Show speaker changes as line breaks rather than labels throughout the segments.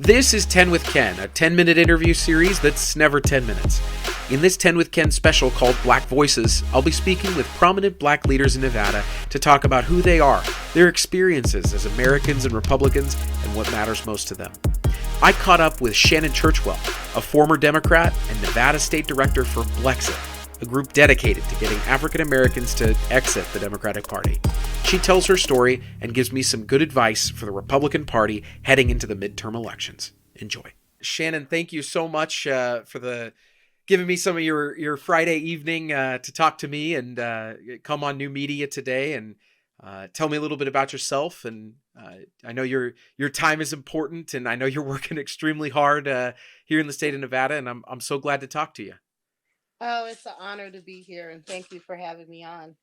This is 10 with Ken, a 10-minute interview series that's never 10 minutes. In this 10 with Ken special called Black Voices, I'll be speaking with prominent black leaders in Nevada to talk about who they are, their experiences as Americans and Republicans, and what matters most to them. I caught up with Shannon Churchwell, a former Democrat and Nevada State Director for BLEXIT, a group dedicated to getting African Americans to exit the Democratic Party. She tells her story and gives me some good advice for the Republican Party heading into the midterm elections. Enjoy. Shannon, thank you so much for giving me some of your Friday evening to talk to me and come on New Media today and tell me a little bit about yourself. And I know your time is important, and I know you're working extremely hard here in the state of Nevada, and I'm so glad to talk to you.
Oh, it's an honor to be here, and thank you for having me on.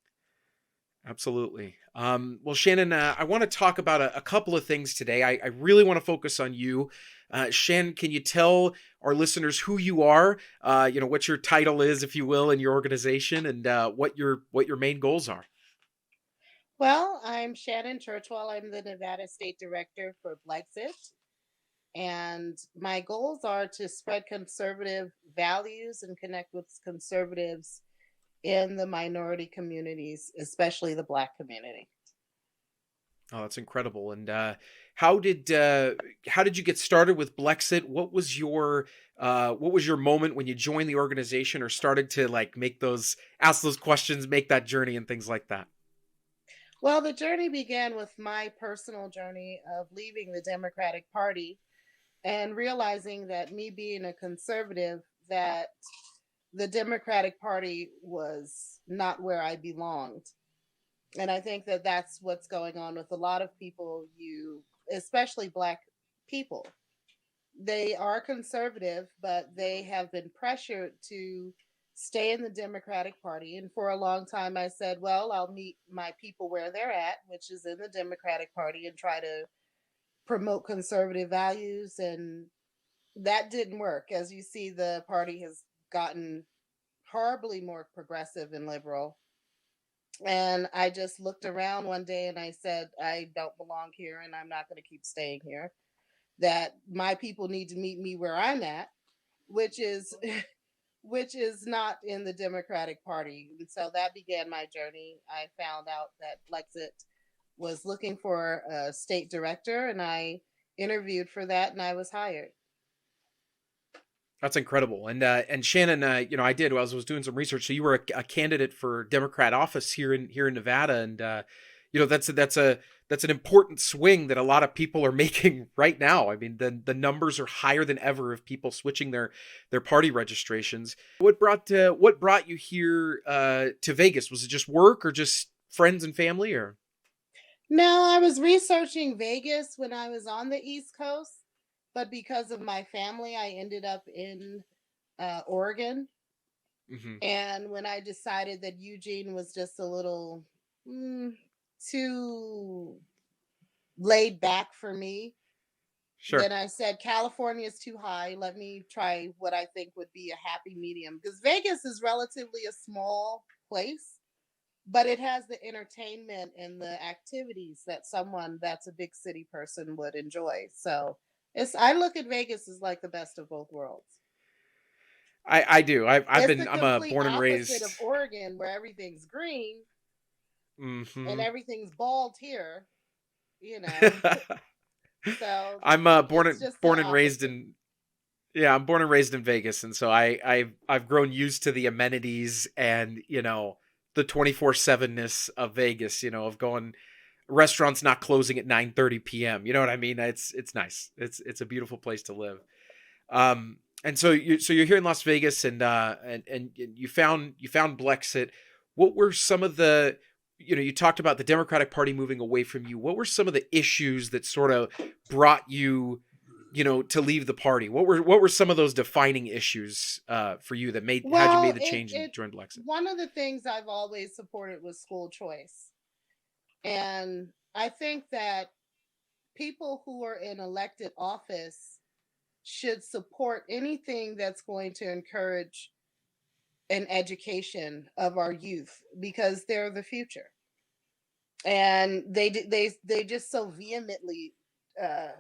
Absolutely. Well, Shannon, I want to talk about a couple of things today. I really want to focus on you. Shannon, can you tell our listeners who you are, what your title is, if you will, in your organization, and what your main goals are?
Well, I'm Shannon Churchwell. I'm the Nevada State Director for BLEXIT, and my goals are to spread conservative values and connect with conservatives in the minority communities, especially the Black community.
Oh, that's incredible. And how did you get started with BLEXIT? What was your moment when you joined the organization or started to ask those questions, make that journey and things like that?
Well, the journey began with my personal journey of leaving the Democratic Party and realizing that me being a conservative, that the Democratic Party was not where I belonged. And I think that that's what's going on with a lot of people, especially Black people. They are conservative, but they have been pressured to stay in the Democratic Party. And for a long time, I said, well, I'll meet my people where they're at, which is in the Democratic Party, and try to promote conservative values. And that didn't work. As you see, the party has gotten horribly more progressive and liberal. And I just looked around one day and I said, I don't belong here and I'm not going to keep staying here. That my people need to meet me where I'm at, which is which is not in the Democratic Party. And so that began my journey. I found out that BLEXIT was looking for a state director, and I interviewed for that and I was hired.
That's incredible. And Shannon, I did, as I was doing some research. So you were a candidate for Democrat office here in Nevada, and that's an important swing that a lot of people are making right now. I mean, the numbers are higher than ever of people switching their party registrations. What brought you here to Vegas? Was it just work or just friends and family, or?
No, I was researching Vegas when I was on the East Coast, but because of my family, I ended up in Oregon.
Mm-hmm.
And when I decided that Eugene was just a little too laid back for me,
Sure.
then I said, California is too high. Let me try what I think would be a happy medium. Because Vegas is relatively a small place, but it has the entertainment and the activities that someone that's a big city person would enjoy. So I look at Vegas as like the best of both worlds.
I do.
It's the
I'm a
complete
born and
opposite
raised.
of Oregon, where everything's green and
Mm-hmm.
everything's bald here, you know. So
I'm
it's just the
born and raised
opposite.
in Yeah, I'm born and raised in Vegas, and so I've grown used to the amenities and the 24/7ness of Vegas. Of going restaurants not closing at 9:30 p.m. You know what I mean? It's nice. It's a beautiful place to live. And so you're here in Las Vegas, and you found BLEXIT. What were some of the you talked about the Democratic Party moving away from you. What were some of the issues that sort of brought you to leave the party? What were some of those defining issues for you that had you
Well,
made the change and joined BLEXIT?
one of the things I've always supported was school choice. And I think that people who are in elected office should support anything that's going to encourage an education of our youth, because they're the future. And they just so vehemently uh,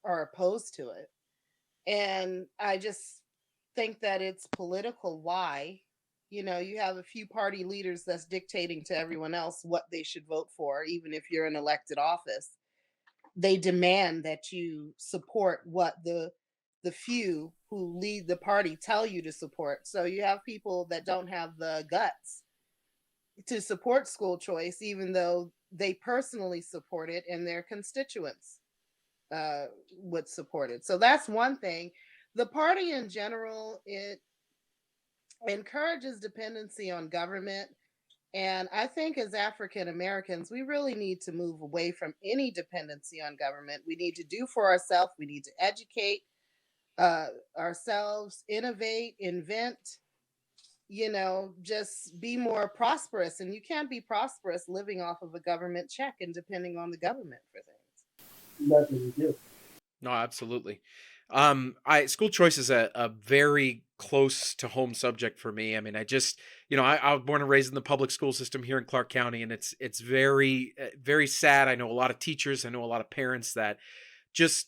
are opposed to it. And I just think that it's political. Why? You know, you have a few party leaders that's dictating to everyone else what they should vote for, even if you're in elected office. They demand that you support what the few who lead the party tell you to support. So you have people that don't have the guts to support school choice, even though they personally support it and their constituents would support it. So that's one thing. The party in general, it encourages dependency on government. And I think as African Americans, we really need to move away from any dependency on government. We need to do for ourselves. We need to educate ourselves, innovate, invent, just be more prosperous. And you can't be prosperous living off of a government check and depending on the government for things.
Nothing to do.
No, absolutely. I school choice is a very close to home subject for me. I mean, I was born and raised in the public school system here in Clark County, and it's very very sad. I know a lot of teachers, I know a lot of parents that just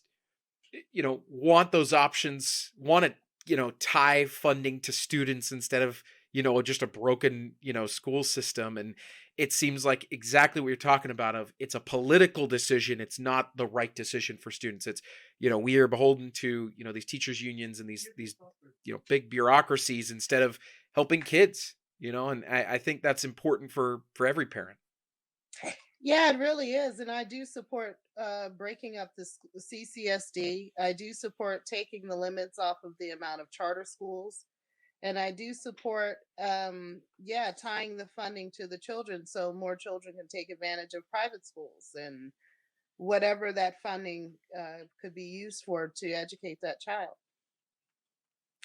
want those options, want to tie funding to students instead of just a broken school system. And it seems like exactly what you're talking about, of it's a political decision. It's not the right decision for students. It's we are beholden to these teachers unions and these big bureaucracies instead of helping kids. And I think that's important for every parent.
Yeah, it really is. And I do support breaking up the CCSD. I do support taking the limits off of the amount of charter schools. And I do support, tying the funding to the children so more children can take advantage of private schools and whatever that funding could be used for to educate that child.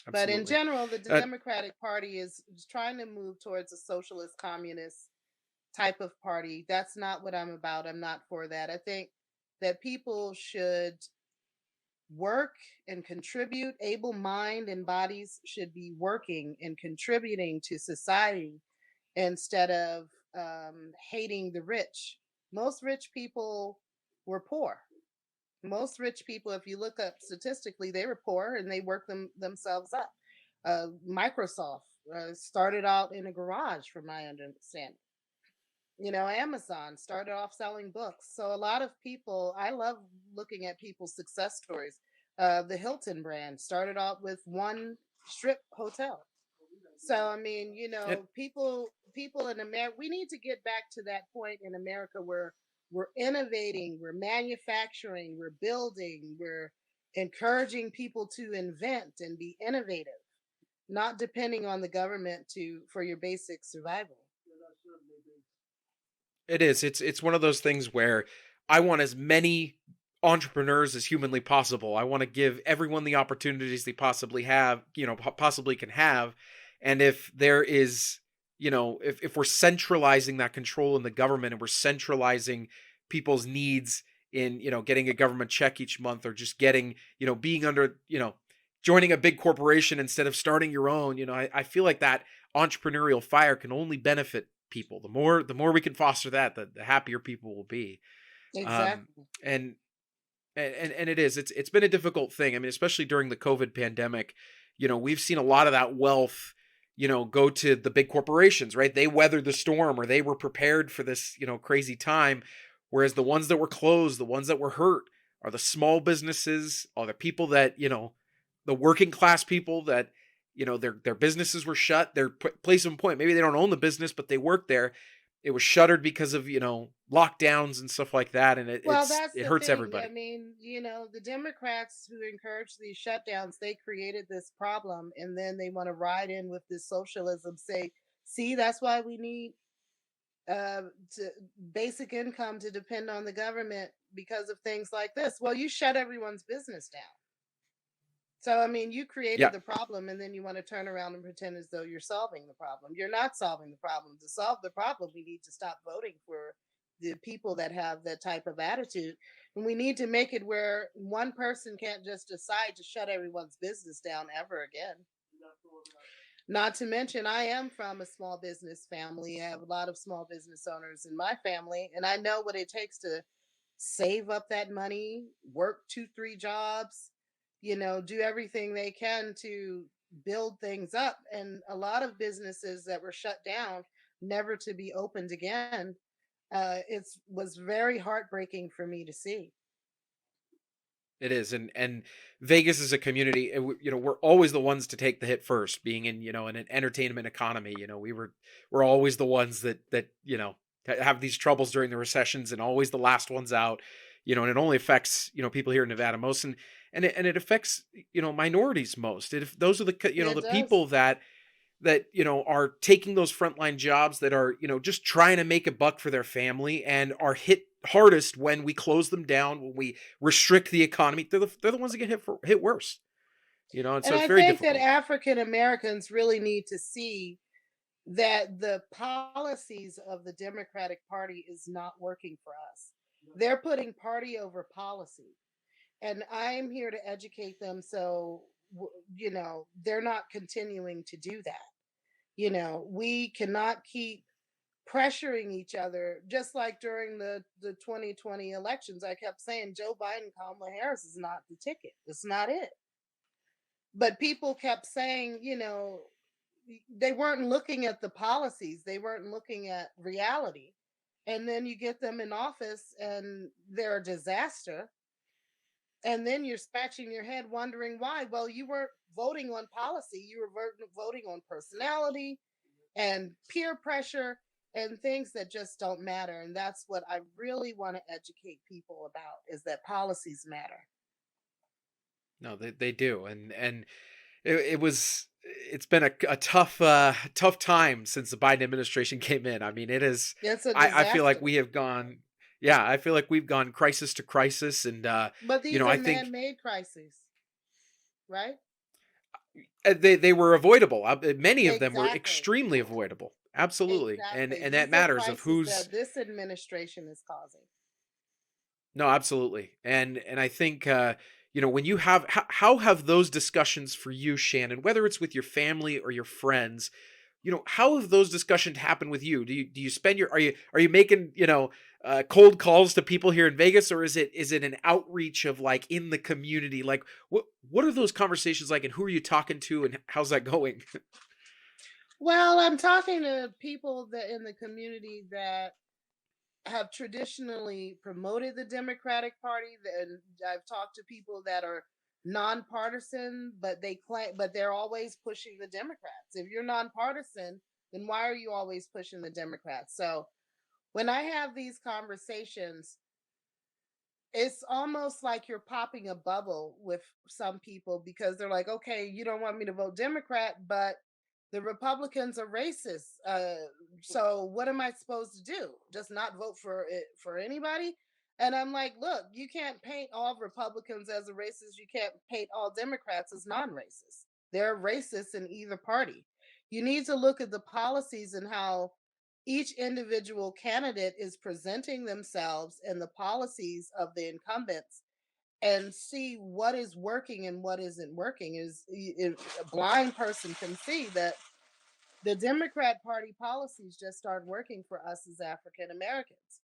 But in
Absolutely.
general, the Democratic Party is trying to move towards a socialist communist type of party. That's not what I'm about. I'm not for that. I think that people should work and contribute. Able mind and bodies should be working and contributing to society instead of hating the rich. Most rich people were poor. Most rich people, if you look up statistically, they were poor and they worked themselves up. Microsoft started out in a garage, from my understanding. Amazon started off selling books. So a lot of people, I love looking at people's success stories. The Hilton brand started out with one strip hotel. So I mean, people in America, we need to get back to that point in America where we're innovating, we're manufacturing, we're building, we're encouraging people to invent and be innovative, not depending on the government for your basic survival.
It is. It's one of those things where I want as many entrepreneurs as humanly possible. I want to give everyone the opportunities they possibly have, possibly can have. And if there is, if we're centralizing that control in the government and we're centralizing people's needs in, getting a government check each month, or just getting, being under, joining a big corporation instead of starting your own, I feel like that entrepreneurial fire can only benefit people. The more we can foster that, the happier people will be.
Exactly.
And it is, it's been a difficult thing. I mean, especially during the COVID pandemic, we've seen a lot of that wealth, go to the big corporations, right? They weathered the storm, or they were prepared for this, crazy time. Whereas the ones that were closed, the ones that were hurt, are the small businesses, are the people that, the working class people that, their businesses were shut. Their place of employment, maybe they don't own the business, but they work there. It was shuttered because of, lockdowns and stuff like that. And it hurts
thing.
everybody.
I mean, the Democrats who encouraged these shutdowns, they created this problem, and then they want to ride in with this socialism, say, see, that's why we need basic income to depend on the government because of things like this. Well, you shut everyone's business down. So, I mean, you created the problem, and then you want to turn around and pretend as though you're solving the problem. You're not solving the problem. To solve the problem, we need to stop voting for the people that have that type of attitude. And we need to make it where one person can't just decide to shut everyone's business down ever again. Not to mention, I am from a small business family. I have a lot of small business owners in my family, and I know what it takes to save up that money, work 2, 3 jobs, do everything they can to build things up. And a lot of businesses that were shut down, never to be opened again. It was very heartbreaking for me to see.
It is, and Vegas is a community. We're always the ones to take the hit first, being in in an entertainment economy. We're always the ones that have these troubles during the recessions, and always the last ones out. And it only affects people here in Nevada most, and it affects minorities most. Those are the
Yeah, it
the
does.
people that are taking those frontline jobs, that are just trying to make a buck for their family, and are hit hardest when we close them down, when we restrict the economy. They're the ones that get hit worse. And
And
so it's
I
very
think that
difficult.
African Americans really need to see that the policies of the Democratic Party is not working for us. They're putting party over policy. And I'm here to educate them so, they're not continuing to do that. We cannot keep pressuring each other, just like during the 2020 elections. I kept saying Joe Biden, Kamala Harris is not the ticket. It's not it. But people kept saying, they weren't looking at the policies, they weren't looking at reality. And then you get them in office and they're a disaster. And then you're scratching your head wondering why. Well, you weren't voting on policy, you were voting on personality and peer pressure and things that just don't matter. And that's what I really want to educate people about, is that policies matter.
No, they do, and it's been a tough time since the Biden administration came in. I mean, it is.
It's a
I feel like
disaster.
we have gone. Yeah, I feel like we've gone crisis to crisis, and
But these
I
are
think
man-made crises, right?
they were avoidable. Many of them were
Exactly.
extremely avoidable. Absolutely, and
Exactly.
that
These are
matters of
crises
who's.
that this administration is causing.
No, absolutely. And I think when you have how have those discussions for you, Shannon, whether it's with your family or your friends, how have those discussions happened with you? Do you spend your are you making, cold calls to people here in Vegas, or is it an outreach of like in the community? Like what are those conversations like, and who are you talking to, and how's that going?
Well, I'm talking to people that in the community that have traditionally promoted the Democratic Party, and I've talked to people that are nonpartisan, but they're always pushing the Democrats. If you're nonpartisan, then why are you always pushing the Democrats? So when I have these conversations, it's almost like you're popping a bubble with some people, because they're like, okay, you don't want me to vote Democrat, but the Republicans are racist. So what am I supposed to do? Just not vote for it for anybody? And I'm like, look, you can't paint all Republicans as a racist. You can't paint all Democrats as non-racist. They're racist in either party. You need to look at the policies and how each individual candidate is presenting themselves and the policies of the incumbents, and see what is working and what isn't working. Is if a blind person can see that the Democrat Party policies just aren't working for us as African Americans.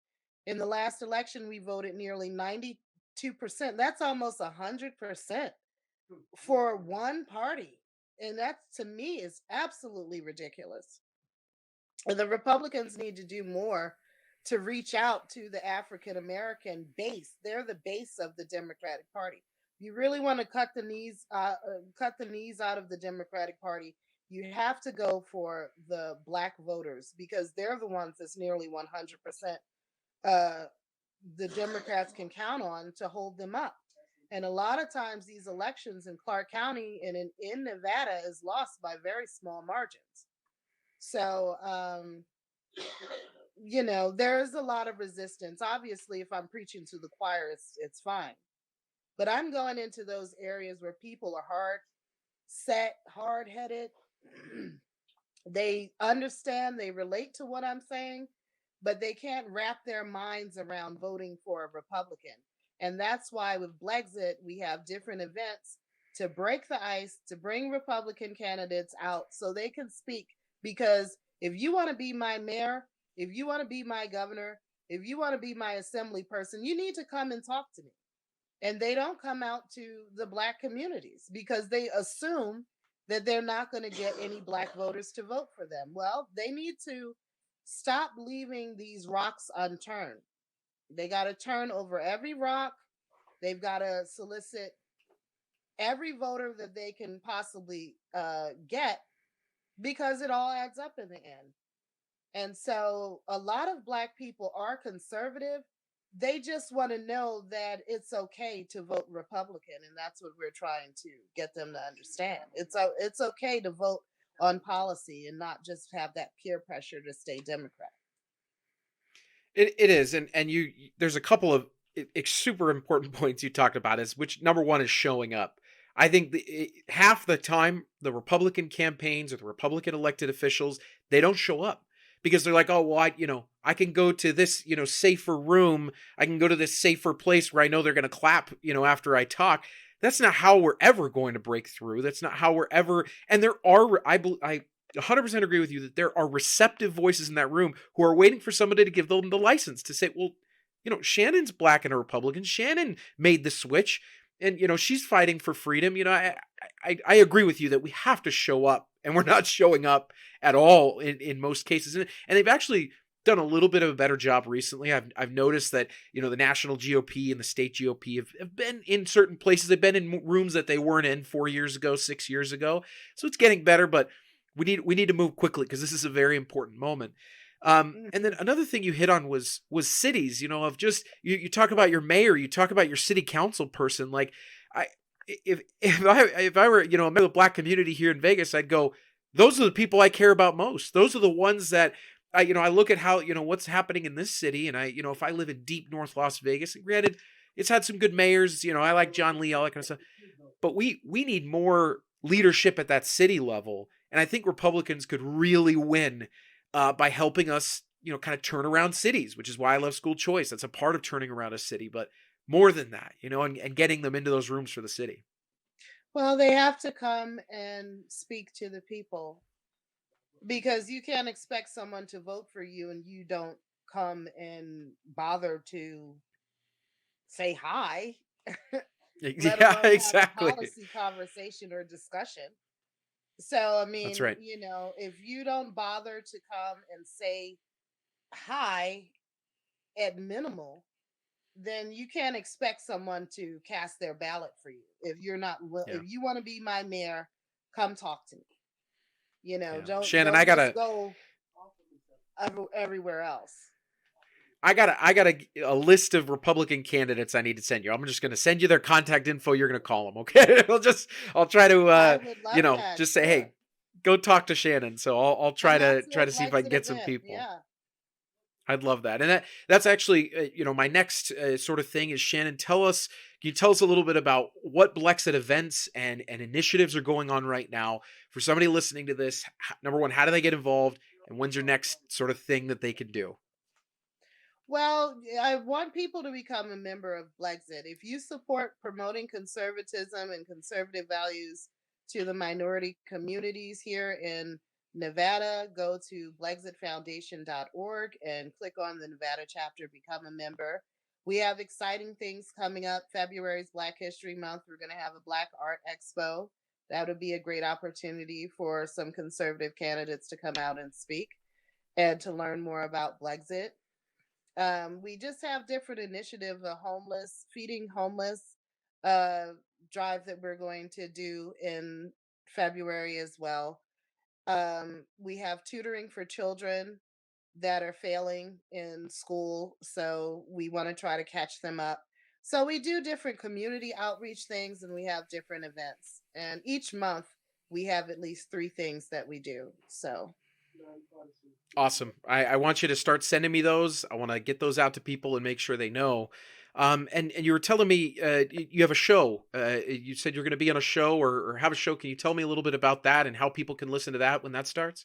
In the last election, we voted nearly 92%. That's almost 100% for one party. And that, to me, is absolutely ridiculous. And the Republicans need to do more to reach out to the African American base. They're the base of the Democratic Party. If you really want to cut the knees out of the Democratic Party, you have to go for the Black voters, because they're the ones that's nearly 100% uh, the Democrats can count on to hold them up. And a lot of times, these elections in Clark County and in Nevada is lost by very small margins. So, there's a lot of resistance. Obviously, if I'm preaching to the choir, it's fine. But I'm going into those areas where people are hard set, hard headed. They understand, they relate to what I'm saying, but they can't wrap their minds around voting for a Republican. And that's why with BLEXIT, we have different events to break the ice, to bring Republican candidates out so they can speak. Because if you want to be my mayor, if you want to be my governor, if you want to be my assembly person, you need to come and talk to me. And they don't come out to the Black communities because they assume that they're not going to get any Black voters to vote for them. Well, they need to stop leaving these rocks unturned. They got to turn over every rock. They've got to solicit every voter that they can possibly get, because it all adds up in the end. And so a lot of Black people are conservative. They just want to know that it's okay to vote Republican, and that's what we're trying to get them to understand. It's okay to vote on policy and not just have that peer pressure to stay Democrat.
It is, and there's a couple of super important points you talked about. Is which number one is showing up. I think half the time the Republican campaigns or the Republican elected officials, they don't show up because they're like, oh well, I can go to this safer room, I can go to this safer place where I know they're going to clap after I talk. That's not how we're ever going to break through. That's not how we're ever. And there are I 100% agree with you that there are receptive voices in that room who are waiting for somebody to give them the license to say, well, Shannon's Black and a Republican. Shannon made the switch, and she's fighting for freedom. I agree with you that we have to show up, and we're not showing up at all in most cases. And they've actually done a little bit of a better job recently. I've noticed that the national GOP and the state GOP have been in certain places. They've been in rooms that they weren't in 4 years ago, 6 years ago. So it's getting better, but we need to move quickly because this is a very important moment. And then another thing you hit on was cities, of just, you talk about your mayor, you talk about your city council person. Like if I were, a member of the Black community here in Vegas, I'd go, those are the people I care about most. Those are the ones that I look at how, what's happening in this city. And if I live in deep North Las Vegas, and granted, it's had some good mayors, I like John Lee, all that kind of stuff, but we need more leadership at that city level. And I think Republicans could really win by helping us, kind of turn around cities, which is why I love school choice. That's a part of turning around a city, but more than that, and getting them into those rooms for the city.
Well, they have to come and speak to the people, because you can't expect someone to vote for you and you don't come and bother to say hi.
Yeah, exactly.
Have a policy conversation or discussion. So, I mean,
that's right.
If you don't bother to come and say hi at minimal, then you can't expect someone to cast their ballot for you. If you're not, if you want to be my mayor, come talk to me. Don't
Shannon,
I gotta go everywhere else.
I got a list of Republican candidates I need to send you. I'm just going to send you their contact info. You're going to call them. Okay. I'll try to, just say, hey, go talk to Shannon. So I'll try to see if I can get some people.
Yeah.
I'd love that. And that's actually, my next sort of thing is, Shannon, can you tell us a little bit about what BLEXIT events and initiatives are going on right now for somebody listening to this? Number one, how do they get involved? And when's your next sort of thing that they can do?
Well, I want people to become a member of BLEXIT. If you support promoting conservatism and conservative values to the minority communities here in Nevada, go to blexitfoundation.org and click on the Nevada chapter, become a member. We have exciting things coming up. February is Black History Month. We're going to have a Black Art Expo. That would be a great opportunity for some conservative candidates to come out and speak and to learn more about BLEXIT. We just have different initiatives, feeding homeless drive that we're going to do in February as well. We have tutoring for children that are failing in school, so we want to try to catch them up. So we do different community outreach things, and we have different events. And each month we have at least 3 things that we do. So
awesome. I want you to start sending me those. I want to get those out to people and make sure they know. And you were telling me you have a show. You said you're going to be on a show or have a show. Can you tell me a little bit about that and how people can listen to that when that starts?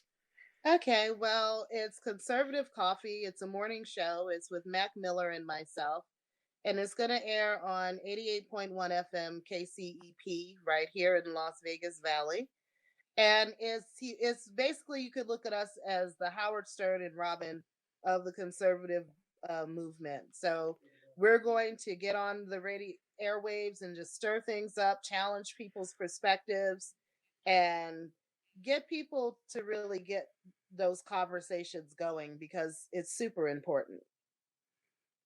Okay, well, it's Conservative Coffee. It's a morning show. It's with Mac Miller and myself. And it's going to air on 88.1 FM KCEP right here in Las Vegas Valley. And it's basically, you could look at us as the Howard Stern and Robin of the conservative movement. So we're going to get on the radio airwaves and just stir things up, challenge people's perspectives, and get people to really get those conversations going because it's super important.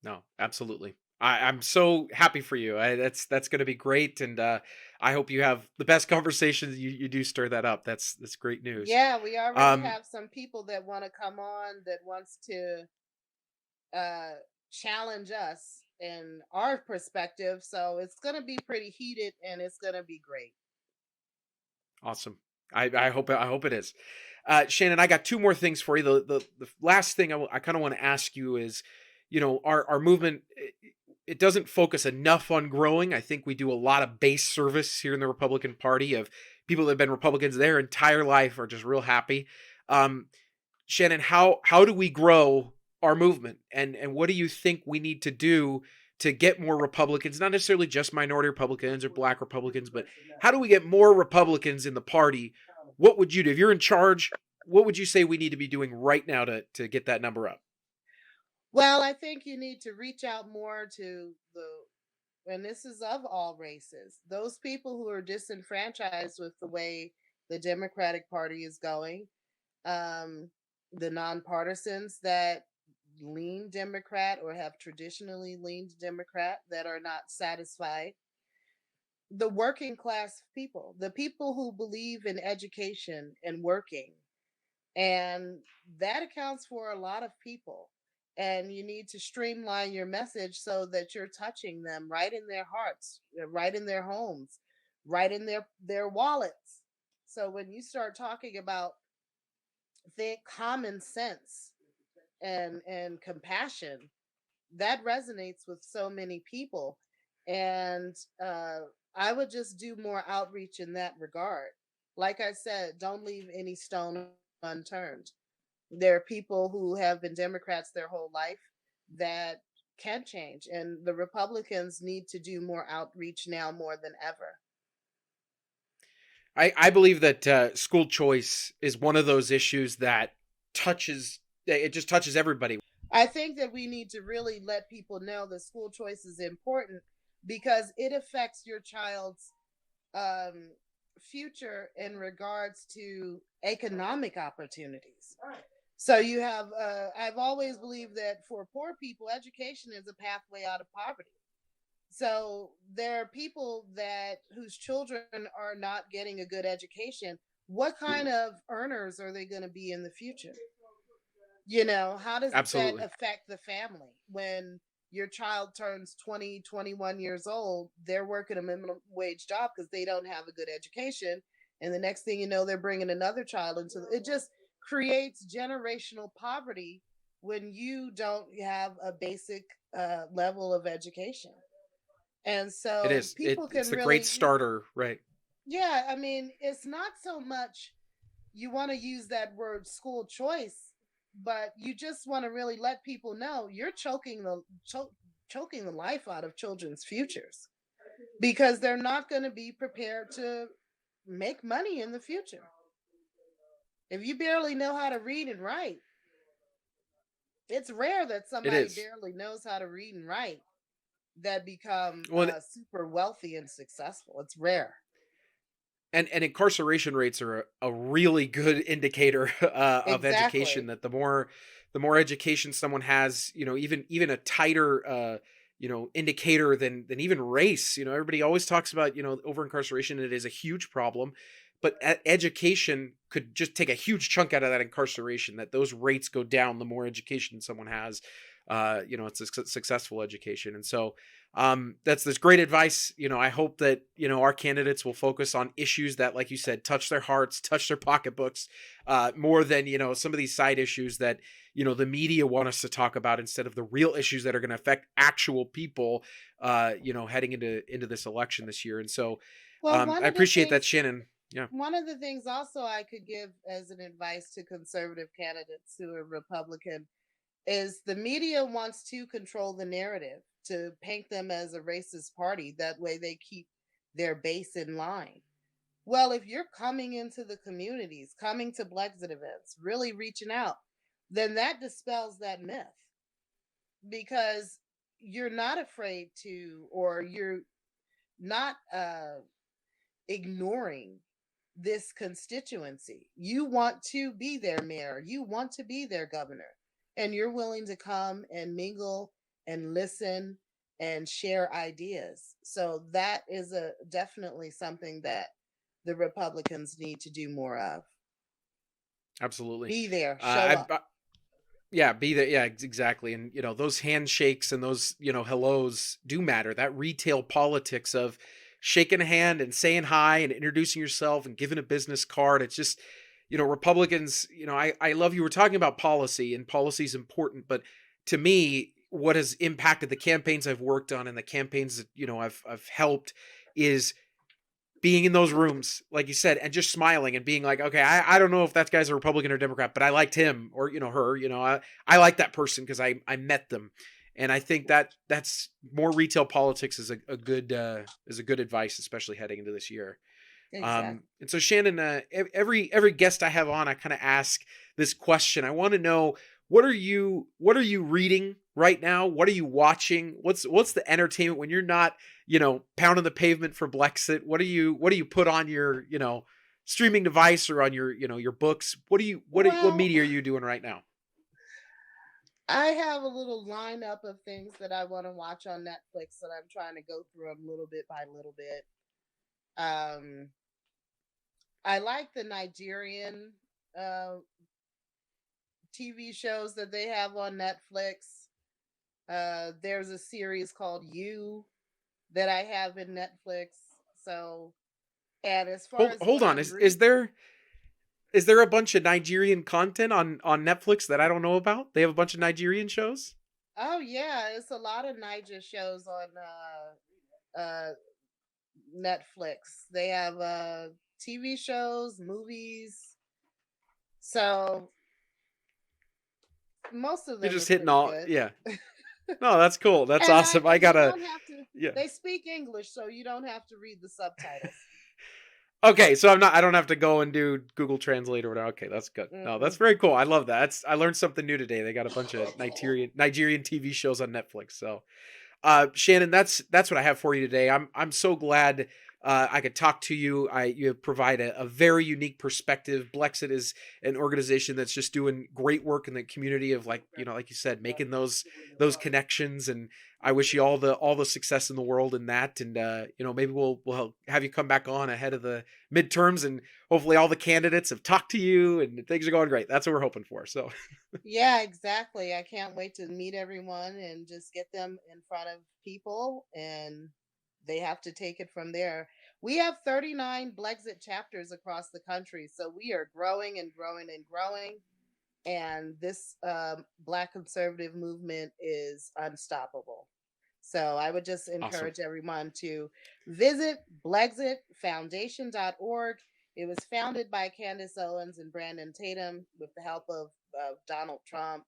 No, absolutely. I'm so happy for you. That's going to be great, and I hope you have the best conversations. You do stir that up. That's great news.
Yeah, we already
Um,
have some people that want to come on that wants to uh challenge us in our perspective. So it's going to be pretty heated and it's going to be great.
Awesome. I hope it is. Shannon, I got two more things for you. The last thing I kind of want to ask you is, our movement. It doesn't focus enough on growing. I think we do a lot of base service here in the Republican Party of people that have been Republicans their entire life are just real happy. Um, Shannon, how do we grow our movement, and what do you think we need to do to get more Republicans, not necessarily just minority Republicans or Black Republicans, but how do we get more Republicans in the party? What would you do if you're in charge? What would you say we need to be doing right now to get that number up?
Well, I think you need to reach out more to and this is of all races, those people who are disenfranchised with the way the Democratic Party is going, um, the nonpartisans that lean Democrat or have traditionally leaned Democrat that are not satisfied, the working class people, the people who believe in education and working. And that accounts for a lot of people. And you need to streamline your message so that you're touching them right in their hearts, right in their homes, right in their wallets. So when you start talking about think common sense and compassion, that resonates with so many people. And I would just do more outreach in that regard. Like I said, don't leave any stone unturned. There are people who have been Democrats their whole life that can change, and the Republicans need to do more outreach now more than ever.
I believe that school choice is one of those issues that touches it just touches everybody.
I think that we need to really let people know that school choice is important because it affects your child's um, future in regards to economic opportunities. So you have, I've always believed that for poor people, education is a pathway out of poverty. So there are people that whose children are not getting a good education. What kind of earners are they going to be in the future? How does that
Absolutely.
affect the family when your child turns 20, 21 years old? They're working a minimum wage job because they don't have a good education. And the next thing you know, they're bringing another child into it. Just creates generational poverty when you don't have a basic level of education. And
It
so
is.
people
It's
can
the great
really,
starter, right?
yeah, I mean, it's not so much you want to use that word school choice, but you just want to really let people know you're choking the life out of children's futures because they're not going to be prepared to make money in the future. If you barely know how to read and write, it's rare that
It
somebody
is.
barely knows how to read and write that become
Well,
super wealthy and successful. It's rare.
and incarceration rates are a really good indicator of education.
Exactly.
That the more education someone has, even a tighter indicator than even race. Everybody always talks about over incarceration. It is a huge problem, but education could just take a huge chunk out of that incarceration. That those rates go down the more education someone has. It's a successful education, and so that's this great advice. I hope that our candidates will focus on issues that, like you said, touch their hearts, touch their pocketbooks, more than some of these side issues that the media want us to talk about instead of the real issues that are going to affect actual people. Heading into this election this year, and so
Well,
I appreciate that, Shannon. Yeah,
one of the things also I could give as an advice to conservative candidates who are Republican is the media wants to control the narrative to paint them as a racist party. That way they keep their base in line. Well, if you're coming into the communities, coming to BLEXIT events, really reaching out, then that dispels that myth. because you're not afraid to, or you're not ignoring this constituency. You want to be their mayor, you want to be their governor, and you're willing to come and mingle and listen and share ideas. So that is a definitely something that the Republicans need to do more of.
Absolutely.
Be there, show up.
Yeah, be there. Yeah, exactly. And, those handshakes and those, hellos do matter. That retail politics of shaking a hand and saying hi and introducing yourself and giving a business card. It's just, Republicans, I love you were talking about policy, and policy is important. But to me, what has impacted the campaigns I've worked on and the campaigns that, I've helped is being in those rooms, like you said, and just smiling and being like, okay, I don't know if that guy's a Republican or Democrat, but I liked him or, her, I like that person because I met them. And I think that's more retail politics is a good advice, especially heading into this year.
Exactly.
And so Shannon, every guest I have on, I kind of ask this question. I want to know, what are you reading right now? What are you watching? What's the entertainment when you're not, pounding the pavement for BLEXIT? What do you put on your, streaming device or on your, your books? What media are you doing right now?
I have a little lineup of things that I want to watch on Netflix that I'm trying to go through them little bit by little bit. I like the Nigerian TV shows that they have on Netflix. There's a series called You that I have in Netflix. So, and as far as
hold on, is there a bunch of Nigerian content on Netflix that I don't know about? They have a bunch of Nigerian shows?
Oh yeah, it's a lot of Niger shows on Netflix. They have TV shows, movies. So most of them
you're just
are
hitting all
good.
Yeah. No, that's cool. That's awesome. I gotta.
Yeah. They speak English, so you don't have to read the subtitles.
Okay, so I don't have to go and do Google Translate or whatever. Okay, that's good. Mm-hmm. No, that's very cool. I love that. I learned something new today. They got a bunch of Nigerian TV shows on Netflix. So, Shannon, that's what I have for you today. I'm so glad I could talk to you. You provide a very unique perspective. BLEXIT is an organization that's just doing great work in the community of, like you said, making those connections. And I wish you all the success in the world in that. And maybe we'll have you come back on ahead of the midterms, and hopefully all the candidates have talked to you and things are going great. That's what we're hoping for. So
yeah, exactly. I can't wait to meet everyone and just get them in front of people, and they have to take it from there. We have 39 BLEXIT chapters across the country, so we are growing and growing and growing. And this Black conservative movement is unstoppable. So I would just encourage everyone to visit BLEXITfoundation.org. It was founded by Candace Owens and Brandon Tatum with the help of Donald Trump.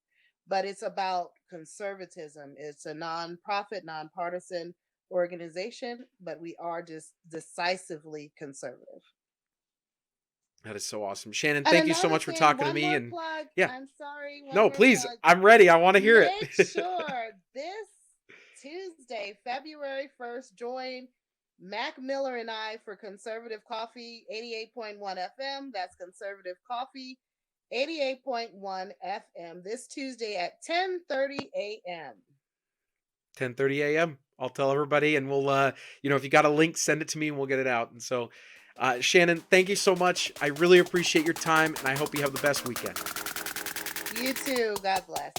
But it's about conservatism. It's a nonprofit, nonpartisan organization, but we are just decisively conservative.
That is so awesome. Shannon, thank you so much for talking to me. And
plug.
Yeah,
I'm sorry.
No, please. Plug. I'm ready. I want to hear
Make
it.
sure this Tuesday, February 1st, join Mac Miller and I for Conservative Coffee 88.1 FM. That's Conservative Coffee 88.1 FM this Tuesday at 10:30 a.m.
10:30 a.m. I'll tell everybody, and we'll, if you got a link, send it to me and we'll get it out. And so, Shannon, thank you so much. I really appreciate your time, and I hope you have the best weekend.
You too. God bless.